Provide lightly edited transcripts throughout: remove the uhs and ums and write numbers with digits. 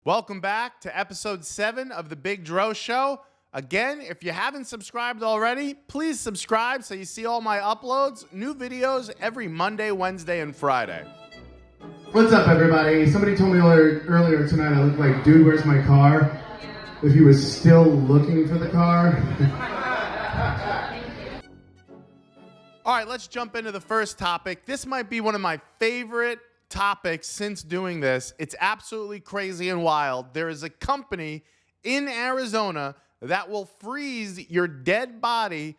Welcome back to episode 7 of the BiggDro Show. Again, if you haven't subscribed already, please subscribe so you see all my uploads. New videos every Monday, Wednesday, and Friday. What's up, everybody? Somebody told me earlier tonight I look like Dude, Where's My Car? If he was still looking for the car. All right, let's jump into the first topic. This might be one of my favorite topics since doing this. It's absolutely crazy and wild. There is a company in Arizona that will freeze your dead body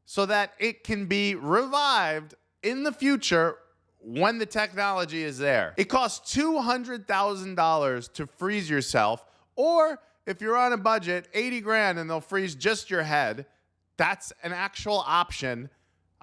so that it can be revived in the future when the technology is there. It costs $200,000 to freeze yourself, or if you're on a budget, 80 grand and they'll freeze just your head. That's an actual option.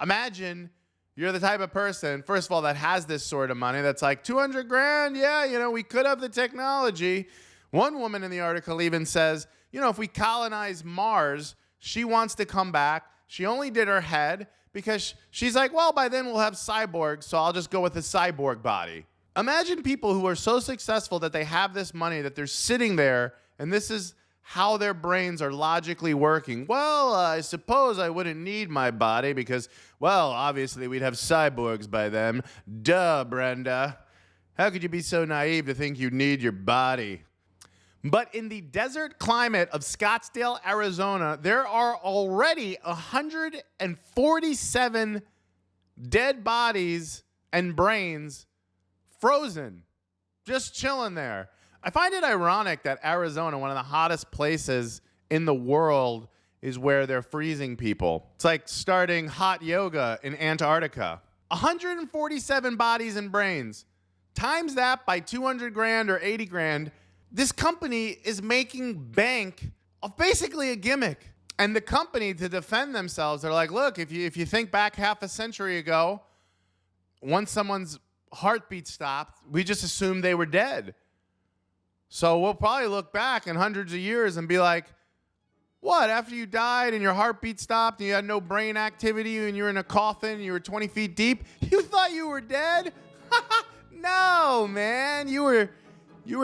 Imagine you're the type of person, first of all, that has this sort of money that's like 200 grand. Yeah, we could have the technology. One woman in the article even says, if we colonize Mars, she wants to come back. She only did her head because she's like, well, by then we'll have cyborgs, so I'll just go with a cyborg body. Imagine people who are so successful that they have this money that they're sitting there and this is how their brains are logically working. Well, I suppose I wouldn't need my body because, well, obviously we'd have cyborgs by then. Duh, Brenda. How could you be so naive to think you need your body? But in the desert climate of Scottsdale, Arizona, there are already 147 dead bodies and brains frozen, just chilling there. I find it ironic that Arizona, one of the hottest places in the world, is where they're freezing people. It's like starting hot yoga in Antarctica. 147 bodies and brains. Times that by 200 grand or 80 grand. This company is making bank of basically a gimmick. And the company, to defend themselves, they're like, look, if you think back half a century ago, once someone's heartbeat stopped, we just assumed they were dead. So we'll probably look back in hundreds of years and be like, what, after you died and your heartbeat stopped and you had no brain activity and you were in a coffin and you were 20 feet deep, you thought you were dead? No, man, you were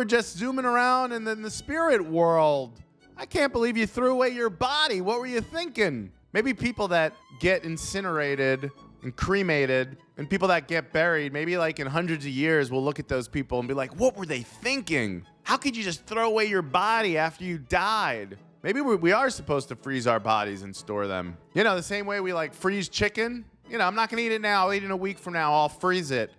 just zooming around in the spirit world. I can't believe you threw away your body. What were you thinking? Maybe people that get incinerated and cremated and people that get buried, maybe like in hundreds of years, we'll look at those people and be like, what were they thinking? How could you just throw away your body after you died? Maybe we are supposed to freeze our bodies and store them. The same way we like freeze chicken. I'm not going to eat it now. I'll eat it in a week from now. I'll freeze it.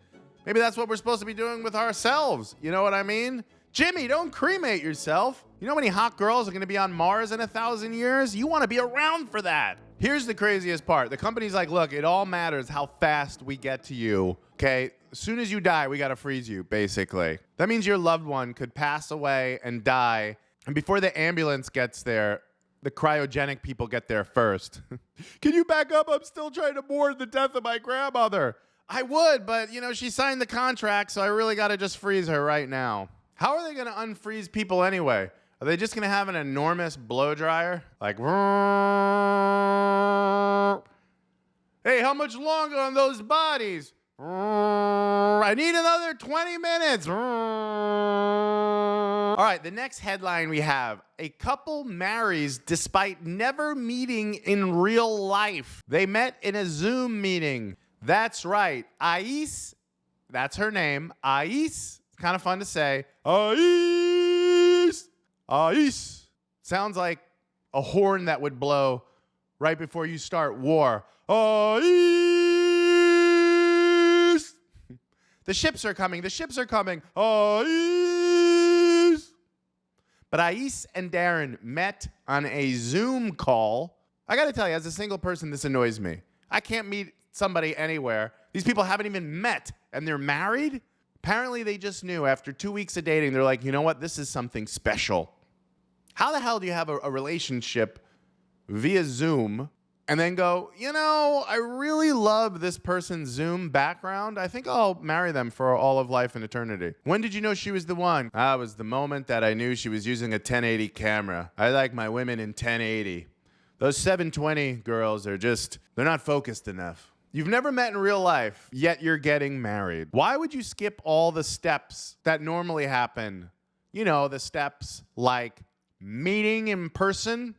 Maybe that's what we're supposed to be doing with ourselves. You know what I mean? Jimmy, don't cremate yourself. You know how many hot girls are going to be on Mars in 1,000 years? You want to be around for that. Here's the craziest part. The company's like, look, it all matters how fast we get to you, okay? As soon as you die, we got to freeze you, basically. That means your loved one could pass away and die, and before the ambulance gets there, the cryogenic people get there first. Can you back up? I'm still trying to mourn the death of my grandmother. I would, but, she signed the contract, so I really got to just freeze her right now. How are they going to unfreeze people anyway? Are they just going to have an enormous blow dryer? Like, hey, how much longer on those bodies? I need another 20 minutes. All right, the next headline we have. A couple marries despite never meeting in real life. They met in a Zoom meeting. That's right. Ais, that's her name. Ais, kind of fun to say. Ais. Ais. Sounds like a horn that would blow right before you start war. Ais. The ships are coming. The ships are coming. Ais. But Ais and Darren met on a Zoom call. I got to tell you, as a single person, this annoys me. I can't meet somebody anywhere. These people haven't even met, and they're married? Apparently, they just knew after 2 weeks of dating, they're like, you know what? This is something special. How the hell do you have a relationship via Zoom and then go, I really love this person's Zoom background. I think I'll marry them for all of life and eternity. When did you know she was the one? That was the moment that I knew she was using a 1080 camera. I like my women in 1080. Those 720 girls are they're not focused enough. You've never met in real life, yet you're getting married. Why would you skip all the steps that normally happen You know, the steps like meeting in person.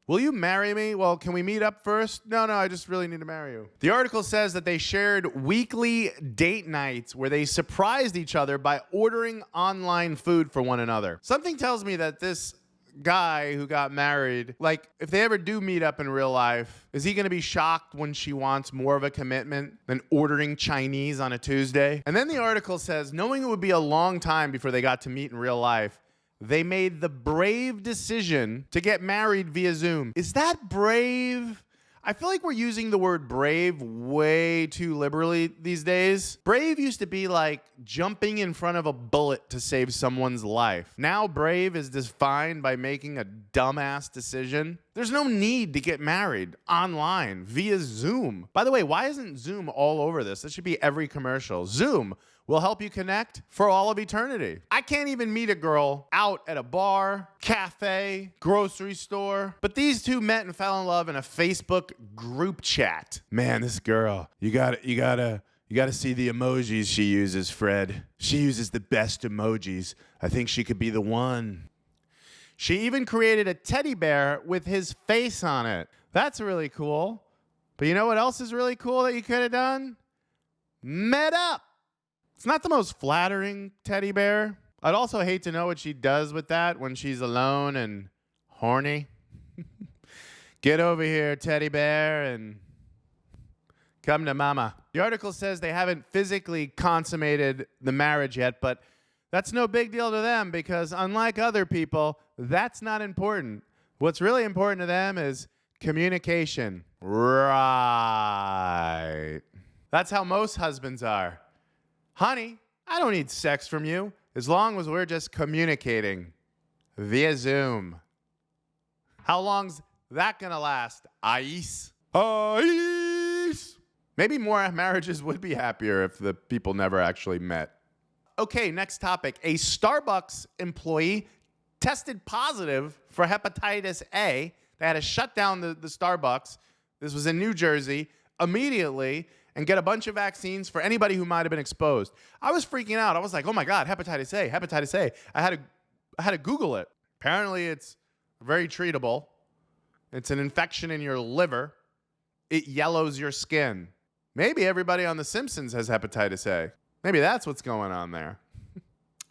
Will you marry me? Well, can we meet up first? No, I just really need to marry you. The article says that they shared weekly date nights where they surprised each other by ordering online food for one another. Something tells me that this guy who got married, like, if they ever do meet up in real life, is he going to be shocked when she wants more of a commitment than ordering Chinese on a Tuesday? And then the article says, knowing it would be a long time before they got to meet in real life, they made the brave decision to get married via Zoom. Is that brave? I feel like we're using the word brave way too liberally these days. Brave used to be like jumping in front of a bullet to save someone's life. Now brave is defined by making a dumbass decision. There's no need to get married online via Zoom. By the way, why isn't Zoom all over this? This should be every commercial. Zoom will help you connect for all of eternity. I can't even meet a girl out at a bar, cafe, grocery store, but these two met and fell in love in a Facebook group chat. Man, this girl, you gotta see the emojis she uses, Fred. She uses the best emojis. I think she could be the one. She even created a teddy bear with his face on it. That's really cool. But you know what else is really cool that you could have done? Met up. It's not the most flattering teddy bear. I'd also hate to know what she does with that when she's alone and horny. Get over here, teddy bear, and come to mama. The article says they haven't physically consummated the marriage yet, but that's no big deal to them because unlike other people, that's not important. What's really important to them is communication. Right. That's how most husbands are. Honey, I don't need sex from you as long as we're just communicating via Zoom. How long's that gonna last? Ice. Maybe more marriages would be happier if the people never actually met. Okay, next topic. A Starbucks employee tested positive for hepatitis A. They had to shut down the Starbucks. This was in New Jersey immediately and get a bunch of vaccines for anybody who might have been exposed. I was freaking out. I was like, oh my God, hepatitis A, hepatitis A. I had to Google it. Apparently it's very treatable. It's an infection in your liver. It yellows your skin. Maybe everybody on The Simpsons has hepatitis A. Maybe that's what's going on there.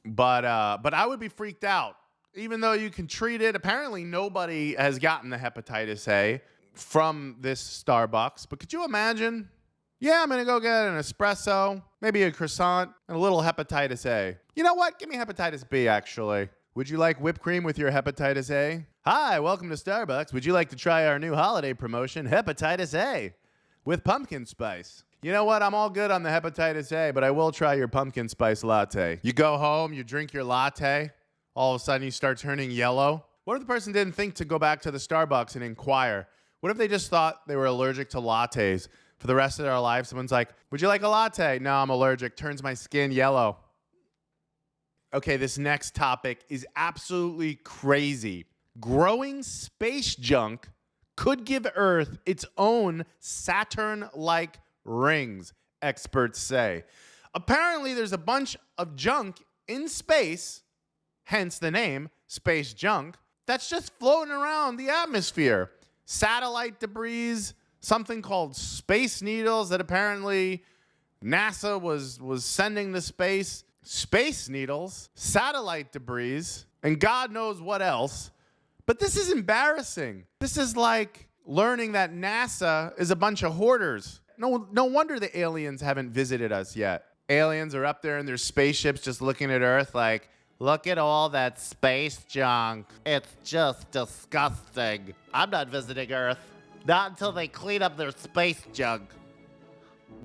But I would be freaked out. Even though you can treat it, apparently nobody has gotten the hepatitis A from this Starbucks. But could you imagine? Yeah, I'm going to go get an espresso, maybe a croissant, and a little hepatitis A. You know what? Give me hepatitis B, actually. Would you like whipped cream with your hepatitis A? Hi, welcome to Starbucks. Would you like to try our new holiday promotion, hepatitis A, with pumpkin spice? You know what? I'm all good on the hepatitis A, but I will try your pumpkin spice latte. You go home, you drink your latte, all of a sudden you start turning yellow. What if the person didn't think to go back to the Starbucks and inquire? What if they just thought they were allergic to lattes? For the rest of their life, someone's like, would you like a latte? No, I'm allergic. Turns my skin yellow. Okay, this next topic is absolutely crazy. Growing space junk could give Earth its own Saturn-like rings, experts say. Apparently, there's a bunch of junk in space, hence the name, space junk, that's just floating around the atmosphere. Satellite debris, something called space needles that apparently NASA was sending to space. Space needles, satellite debris, and God knows what else. But this is embarrassing. This is like learning that NASA is a bunch of hoarders. No wonder the aliens haven't visited us yet. Aliens are up there in their spaceships just looking at Earth like, look at all that space junk. It's just disgusting. I'm not visiting Earth. Not until they clean up their space junk.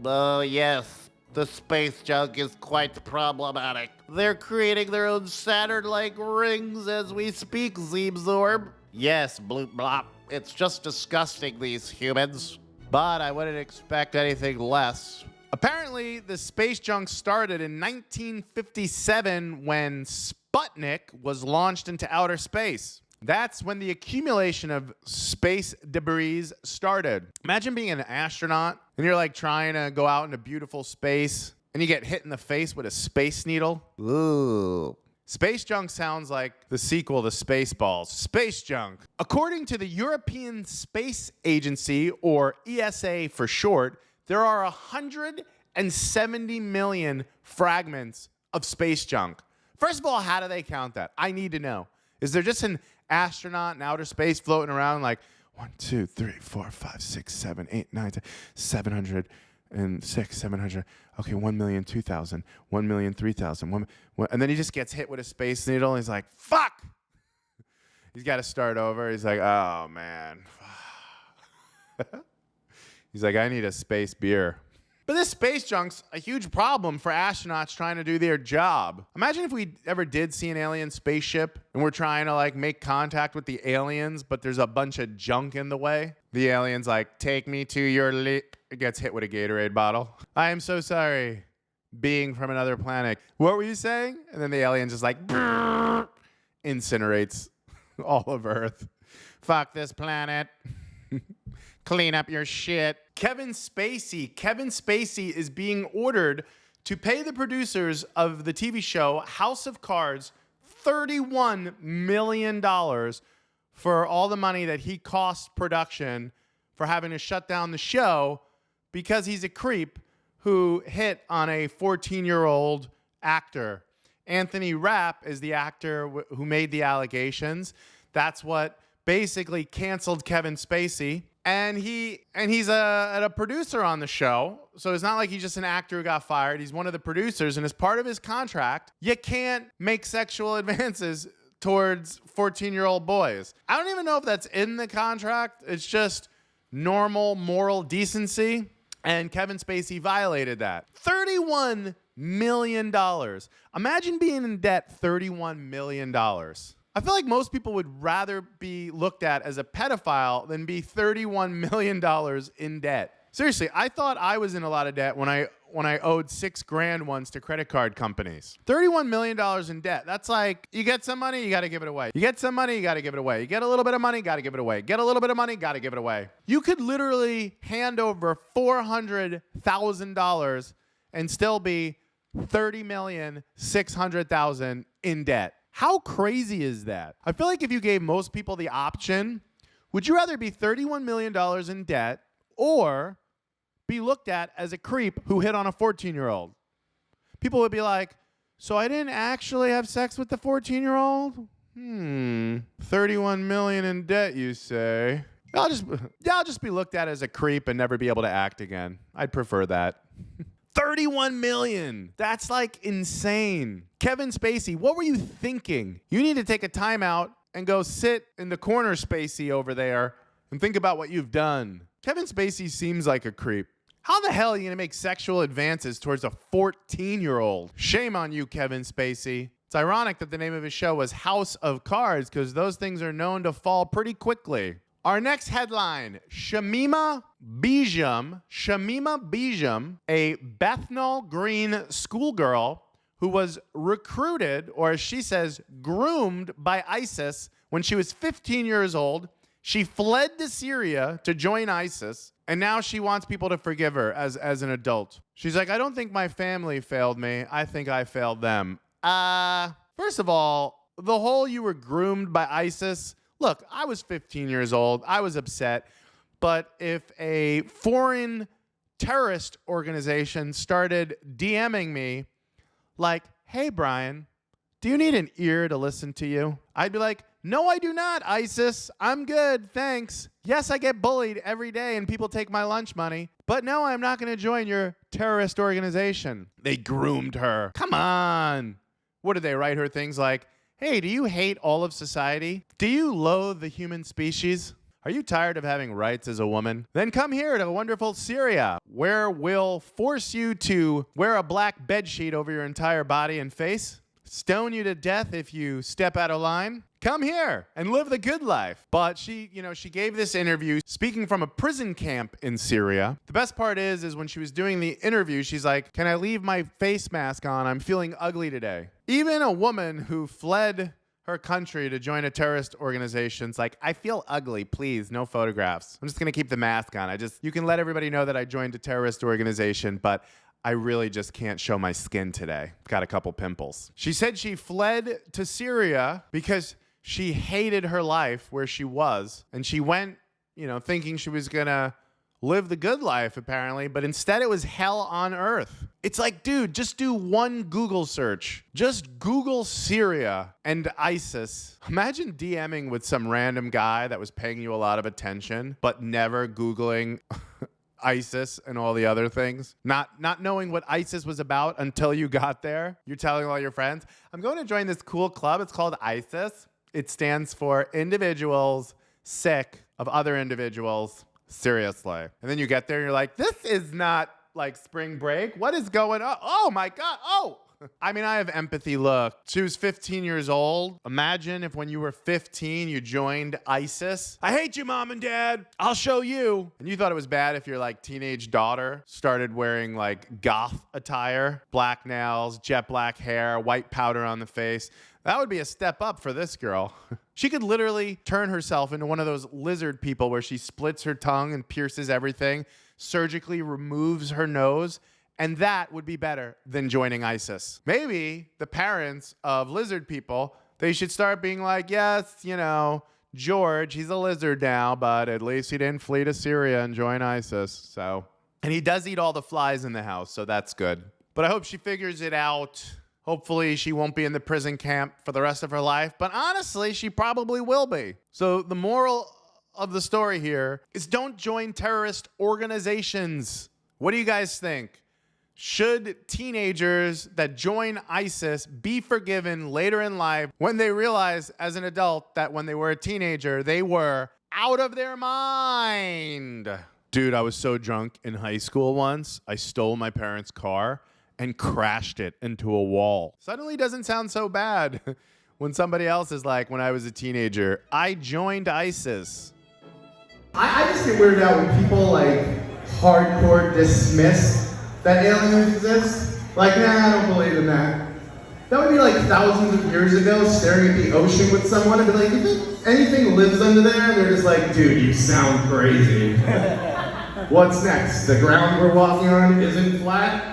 Oh, yes. The space junk is quite problematic. They're creating their own Saturn-like rings as we speak, Zeebzorb. Yes, bloop blop. It's just disgusting, these humans. But I wouldn't expect anything less. Apparently, the space junk started in 1957 when Sputnik was launched into outer space. That's when the accumulation of space debris started. Imagine being an astronaut and you're like trying to go out into beautiful space and you get hit in the face with a space needle. Ooh. Space junk sounds like the sequel to Spaceballs. Space junk. According to the European Space Agency, or ESA for short, there are 170 million fragments of space junk. First of all, how do they count that? I need to know. Is there just an astronaut in outer space floating around like 1, 2, 3, 4, 5, 6, 7, 8, 9, 10, 706, 700. Okay, 1,000,000, 2,000, 1,000,000, 3,000. And then he just gets hit with a space needle and he's like, fuck! He's got to start over. He's like, oh, man. He's like, I need a space beer. But this space junk's a huge problem for astronauts trying to do their job. Imagine if we ever did see an alien spaceship and we're trying to like make contact with the aliens, but there's a bunch of junk in the way. The alien's like, take me to your it gets hit with a Gatorade bottle. I am so sorry, being from another planet. What were you saying? And then the alien just like incinerates all of Earth. Fuck this planet. Clean up your shit. Kevin Spacey is being ordered to pay the producers of the TV show House of Cards $31 million for all the money that he cost production for having to shut down the show because he's a creep who hit on a 14-year-old actor. Anthony Rapp is the actor who made the allegations. That's what basically canceled Kevin Spacey. And he's a producer on the show. So it's not like he's just an actor who got fired. He's one of the producers. And as part of his contract, you can't make sexual advances towards 14-year-old boys. I don't even know if that's in the contract. It's just normal moral decency. And Kevin Spacey violated that. $31 million. Imagine being in debt $31 million. I feel like most people would rather be looked at as a pedophile than be $31 million in debt. Seriously, I thought I was in a lot of debt when I owed $6,000 once to credit card companies. $31 million in debt. That's like, you get some money, you got to give it away. You get some money, you got to give it away. You get a little bit of money, got to give it away. Get a little bit of money, got to give it away. You could literally hand over $400,000 and still be $30,600,000 in debt. How crazy is that? I feel like if you gave most people the option, would you rather be $31 million in debt or be looked at as a creep who hit on a 14-year-old? People would be like, so I didn't actually have sex with the 14-year-old? 31 million in debt, you say? I'll just be looked at as a creep and never be able to act again. I'd prefer that. 31 million. That's like insane. Kevin Spacey, what were you thinking? You need to take a timeout and go sit in the corner, Spacey, over there and think about what you've done. Kevin Spacey seems like a creep. How the hell are you going to make sexual advances towards a 14-year-old? Shame on you, Kevin Spacey. It's ironic that the name of his show was House of Cards because those things are known to fall pretty quickly. Our next headline, Shamima Begum, a Bethnal Green schoolgirl who was recruited, or as she says, groomed by ISIS when she was 15 years old. She fled to Syria to join ISIS, and now she wants people to forgive her as an adult. She's like, I don't think my family failed me. I think I failed them. First of all, the whole you were groomed by ISIS. Look, I was 15 years old. I was upset. But if a foreign terrorist organization started DMing me like, hey, Brian, do you need an ear to listen to you? I'd be like, no, I do not, ISIS. I'm good, thanks. Yes, I get bullied every day and people take my lunch money. But no, I'm not going to join your terrorist organization. They groomed her. Come on. What did they write her things like, hey, do you hate all of society? Do you loathe the human species? Are you tired of having rights as a woman? Then come here to wonderful Syria, where we'll force you to wear a black bedsheet over your entire body and face, stone you to death if you step out of line. Come here and live the good life. But she gave this interview speaking from a prison camp in Syria. The best part is when she was doing the interview, she's like, can I leave my face mask on? I'm feeling ugly today. Even a woman who fled her country to join a terrorist organization's like, I feel ugly, please, no photographs. I'm just going to keep the mask on. You can let everybody know that I joined a terrorist organization, but I really just can't show my skin today. Got a couple pimples. She said she fled to Syria because she hated her life where she was. And she went, thinking she was going to live the good life, apparently. But instead, it was hell on earth. It's like, dude, just do one Google search. Just Google Syria and ISIS. Imagine DMing with some random guy that was paying you a lot of attention, but never Googling ISIS and all the other things. Not knowing what ISIS was about until you got there. You're telling all your friends, I'm going to join this cool club. It's called ISIS. It stands for Individuals Sick of Other Individuals. Seriously. And then you get there and you're like, this is not like spring break. What is going on? Oh my God. Oh. I mean, I have empathy. Look, she was 15 years old. Imagine if when you were 15, you joined ISIS. I hate you, mom and dad. I'll show you. And you thought it was bad if your like teenage daughter started wearing like goth attire, black nails, jet black hair, white powder on the face. That would be a step up for this girl. She could literally turn herself into one of those lizard people where she splits her tongue and pierces everything, surgically removes her nose, and that would be better than joining ISIS. Maybe the parents of lizard people, they should start being like, yes, George, he's a lizard now, but at least he didn't flee to Syria and join ISIS. So, and he does eat all the flies in the house, so that's good. But I hope she figures it out. Hopefully she won't be in the prison camp for the rest of her life, but honestly, she probably will be. So the moral of the story here is don't join terrorist organizations. What do you guys think? Should teenagers that join ISIS be forgiven later in life when they realize as an adult that when they were a teenager, they were out of their mind? Dude, I was so drunk in high school once, I stole my parents' car and crashed it into a wall. Suddenly doesn't sound so bad when somebody else is like, when I was a teenager, I joined ISIS. I just get weirded out when people like hardcore dismiss that aliens exist. Like, nah, I don't believe in that. That would be like thousands of years ago, staring at the ocean with someone and be like, you think anything lives under there? And they're just like, dude, you sound crazy. What's next? The ground we're walking on isn't flat?